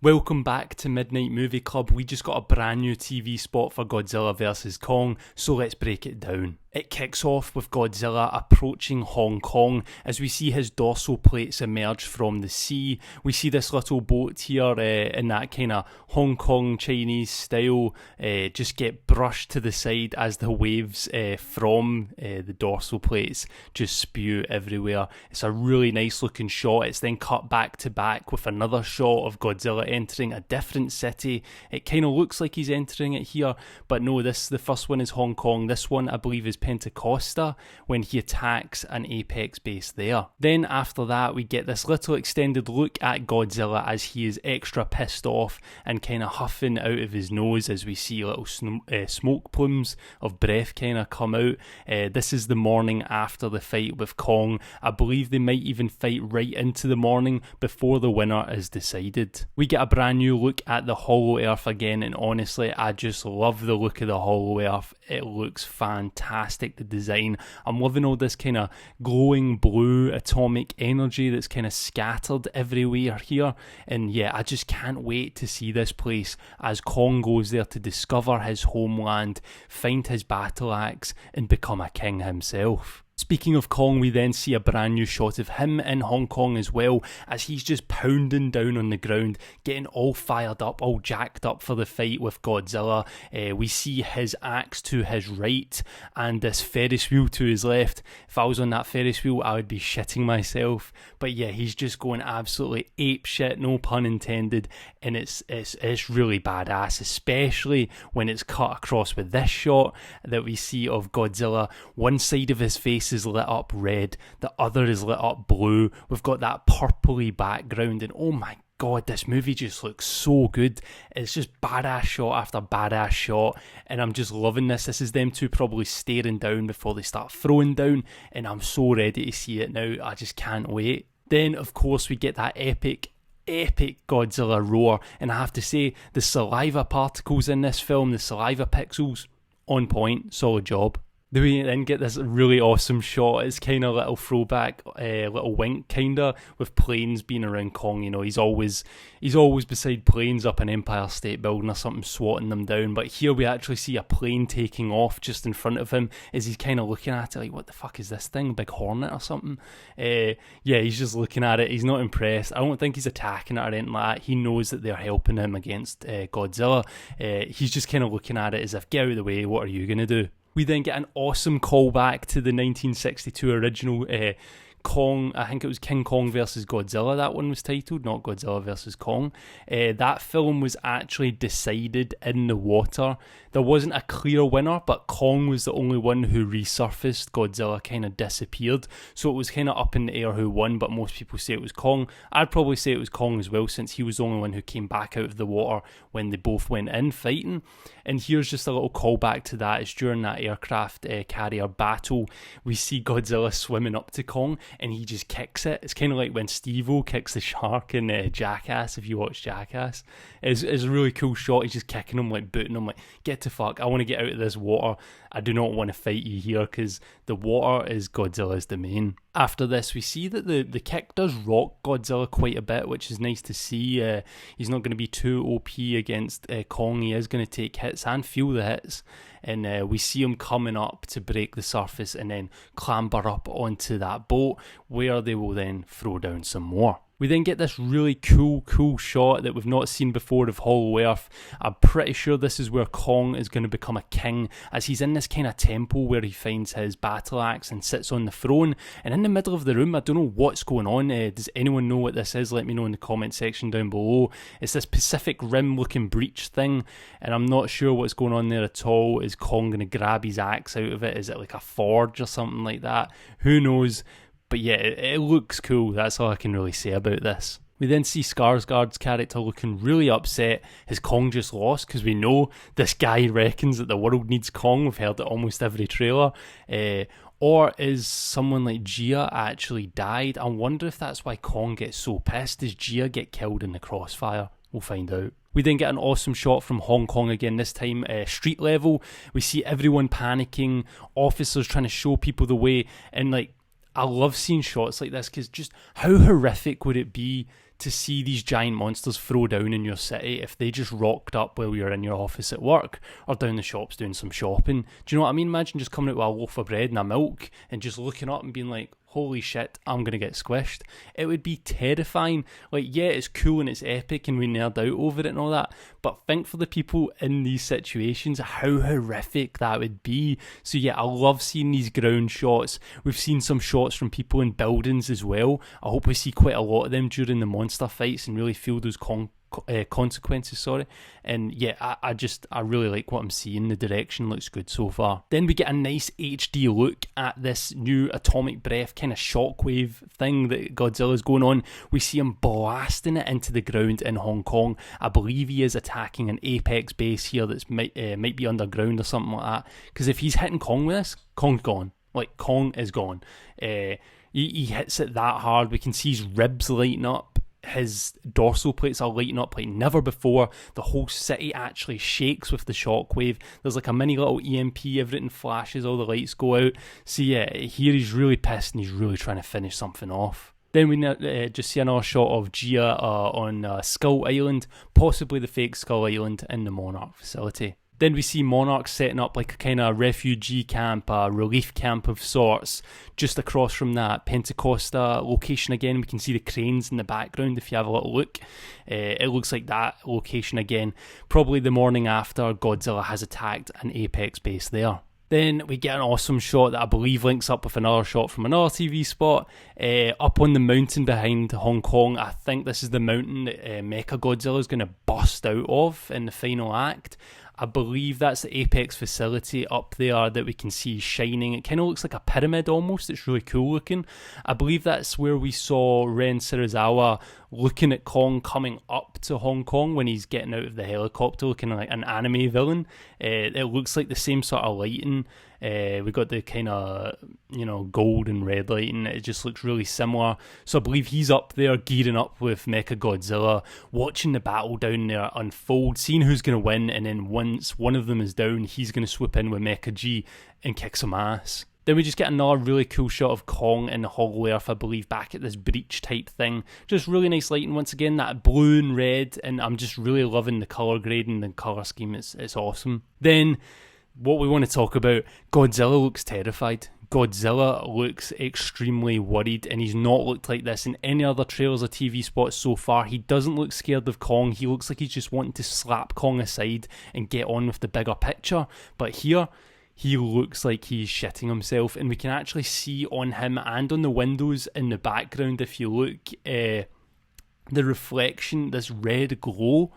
Welcome back to Midnight Movie Club. We just got a brand new TV spot for Godzilla vs Kong, so let's break it down. It kicks off with Godzilla approaching Hong Kong as we see his dorsal plates emerge from the sea. We see this little boat here in that kind of Hong Kong Chinese style just get brushed to the side as the waves from the dorsal plates just spew everywhere. It's a really nice looking shot. It's then cut back to back with another shot of Godzilla entering a different city. It kind of looks like he's entering it here, but no, the first one is Hong Kong. This one I believe is Pentacosta when he attacks an Apex base there. Then after that we get this little extended look at Godzilla as he is extra pissed off and kind of huffing out of his nose as we see little smoke plumes of breath kind of come out. This is the morning after the fight with Kong. I believe they might even fight right into the morning before the winner is decided. We get a brand new look at the Hollow Earth again, and honestly I just love the look of the Hollow Earth. It looks fantastic, the design. I'm loving all this kind of glowing blue atomic energy that's kind of scattered everywhere here, and yeah, I just can't wait to see this place as Kong goes there to discover his homeland, find his battle axe and become a king himself. Speaking of Kong, we then see a brand new shot of him in Hong Kong as well as he's just pounding down on the ground, getting all fired up, all jacked up for the fight with Godzilla. We see his axe to his right and this Ferris wheel to his left. If I was on that Ferris wheel, I would be shitting myself. But yeah, he's just going absolutely ape shit, no pun intended, and it's really badass, especially when it's cut across with this shot that we see of Godzilla. One side of his face is lit up red, the other is lit up blue. We've got that purpley background, and oh my god, this movie just looks so good. It's just badass shot after badass shot, and I'm just loving this. This is them two probably staring down before they start throwing down, and I'm so ready to see it now. I just can't wait. Then of course we get that epic Godzilla roar, and I have to say the saliva particles in this film, the saliva pixels, on point, solid job. We then get this really awesome shot. It's kind of a little throwback, little wink kind of, with planes being around Kong. You know, he's always beside planes up in Empire State Building or something, swatting them down. But here we actually see a plane taking off just in front of him as he's kind of looking at it like, what the fuck is this thing? Big Hornet or something? Yeah, he's just looking at it. He's not impressed. I don't think he's attacking it or anything like that. He knows that they're helping him against Godzilla. He's just kind of looking at it as if, get out of the way, what are you going to do? We then get an awesome callback to the 1962 original Kong, I think it was King Kong versus Godzilla, that one was titled, not Godzilla versus Kong. That film was actually decided in the water. There wasn't a clear winner, but Kong was the only one who resurfaced. Godzilla kind of disappeared, so it was kind of up in the air who won, but most people say it was Kong. I'd probably say it was Kong as well, since he was the only one who came back out of the water when they both went in fighting. And here's just a little callback to that. It's during that aircraft carrier battle, we see Godzilla swimming up to Kong and he just kicks it. It's kind of like when Steve-O kicks the shark in Jackass, if you watch Jackass. It's a really cool shot. He's just kicking him, like booting him, like, get to fuck, I want to get out of this water. I do not want to fight you here, because the water is Godzilla's domain. After this, we see that the kick does rock Godzilla quite a bit, which is nice to see. He's not going to be too OP against Kong. He is going to take hits and feel the hits. And we see him coming up to break the surface and then clamber up onto that boat, where they will then throw down some more. We then get this really cool shot that we've not seen before of Hollow Earth. I'm pretty sure this is where Kong is going to become a king, as he's in this kind of temple where he finds his battle axe and sits on the throne. And in the middle of the room, I don't know what's going on. Does anyone know what this is? Let me know in the comment section down below. It's this Pacific Rim looking breach thing, and I'm not sure what's going on there at all. Is Kong going to grab his axe out of it? Is it like a forge or something like that? Who knows? But yeah, it looks cool. That's all I can really say about this. We then see Skarsgård's character looking really upset. Has Kong just lost? Because we know this guy reckons that the world needs Kong. We've heard it almost every trailer. Or is someone like Gia actually died? I wonder if that's why Kong gets so pissed. Does Gia get killed in the crossfire? We'll find out. We then get an awesome shot from Hong Kong again, this time street level. We see everyone panicking, officers trying to show people the way, and like, I love seeing shots like this, because just how horrific would it be to see these giant monsters throw down in your city if they just rocked up while you're in your office at work or down the shops doing some shopping. Do you know what I mean? Imagine just coming out with a loaf of bread and a milk and just looking up and being like, holy shit, I'm going to get squished. It would be terrifying. Like, yeah, it's cool and it's epic and we nerd out over it and all that, but think for the people in these situations, how horrific that would be. So yeah, I love seeing these ground shots. We've seen some shots from people in buildings as well. I hope we see quite a lot of them during the monster fights and really feel those consequences, and yeah, I really like what I'm seeing. The direction looks good so far. Then we get a nice HD look at this new atomic breath kind of shockwave thing that Godzilla's going on. We see him blasting it into the ground in Hong Kong. I believe he is attacking an Apex base here that's might be underground or something like that, because if he's hitting Kong with this, Kong's gone. Like, Kong is gone. He hits it that hard. We can see his ribs lighting up. His dorsal plates are lighting up like never before. The whole city actually shakes with the shockwave. There's like a mini little EMP, everything flashes, all the lights go out. So yeah, here he's really pissed and he's really trying to finish something off. Then we just see another shot of Gia on Skull Island, possibly the fake Skull Island in the Monarch facility. Then we see Monarch setting up like a kind of refugee camp, a relief camp of sorts, just across from that Pentacosta location again. We can see the cranes in the background if you have a little look. It looks like that location again, probably the morning after Godzilla has attacked an Apex base there. Then we get an awesome shot that I believe links up with another shot from another TV spot. Up on the mountain behind Hong Kong, I think this is the mountain that Mechagodzilla is going to bust out of in the final act. I believe that's the Apex facility up there that we can see shining. It kind of looks like a pyramid almost. It's really cool looking. I believe that's where we saw Ren Serizawa looking at Kong coming up to Hong Kong when he's getting out of the helicopter, looking like an anime villain. It looks like the same sort of lighting. We got the kind of, gold and red lighting. It just looks really similar. So I believe he's up there gearing up with Mechagodzilla, watching the battle down there unfold, seeing who's going to win, and then once one of them is down, he's going to swoop in with Mecha G and kick some ass. Then we just get another really cool shot of Kong in the Hollow Earth, I believe, back at this breach type thing. Just really nice lighting once again, that blue and red, and I'm just really loving the colour grading, the colour scheme. It's awesome. Then what we want to talk about, Godzilla looks terrified. Godzilla looks extremely worried, and he's not looked like this in any other trailers or TV spots so far. He doesn't look scared of Kong. He looks like he's just wanting to slap Kong aside and get on with the bigger picture. But here, he looks like he's shitting himself, and we can actually see on him and on the windows in the background, if you look, the reflection, this red glow.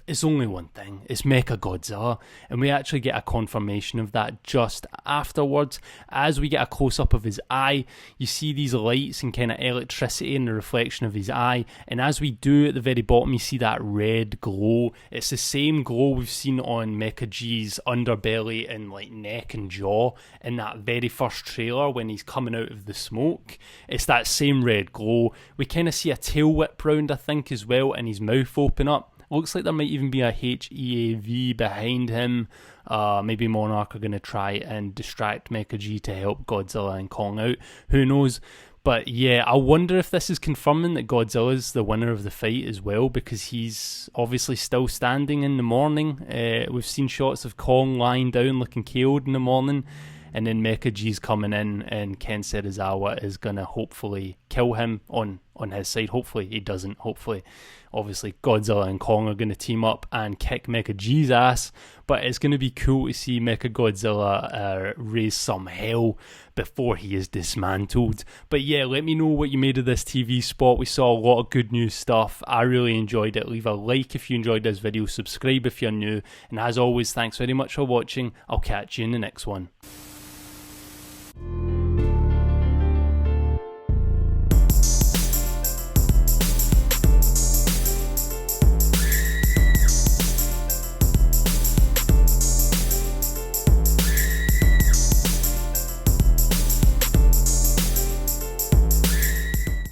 It's only one thing. It's Mechagodzilla, and we actually get a confirmation of that just afterwards. As we get a close-up of his eye, you see these lights and kind of electricity in the reflection of his eye, and as we do at the very bottom, you see that red glow. It's the same glow we've seen on Mecha G's underbelly and like neck and jaw in that very first trailer when he's coming out of the smoke. It's that same red glow. We kind of see a tail whip round, I think, as well, and his mouth open up. Looks like there might even be a HEAV behind him. Maybe Monarch are going to try and distract Mecha G to help Godzilla and Kong out. Who knows? But yeah, I wonder if this is confirming that Godzilla's the winner of the fight as well, because he's obviously still standing in the morning. We've seen shots of Kong lying down looking KO'd in the morning. And then Mecha G's coming in, and Ken Serizawa is going to hopefully kill him on his side. Hopefully he doesn't. Hopefully, obviously, Godzilla and Kong are going to team up and kick Mecha G's ass. But it's going to be cool to see Mechagodzilla raise some hell before he is dismantled. But yeah, let me know what you made of this TV spot. We saw a lot of good new stuff. I really enjoyed it. Leave a like if you enjoyed this video. Subscribe if you're new. And as always, thanks very much for watching. I'll catch you in the next one.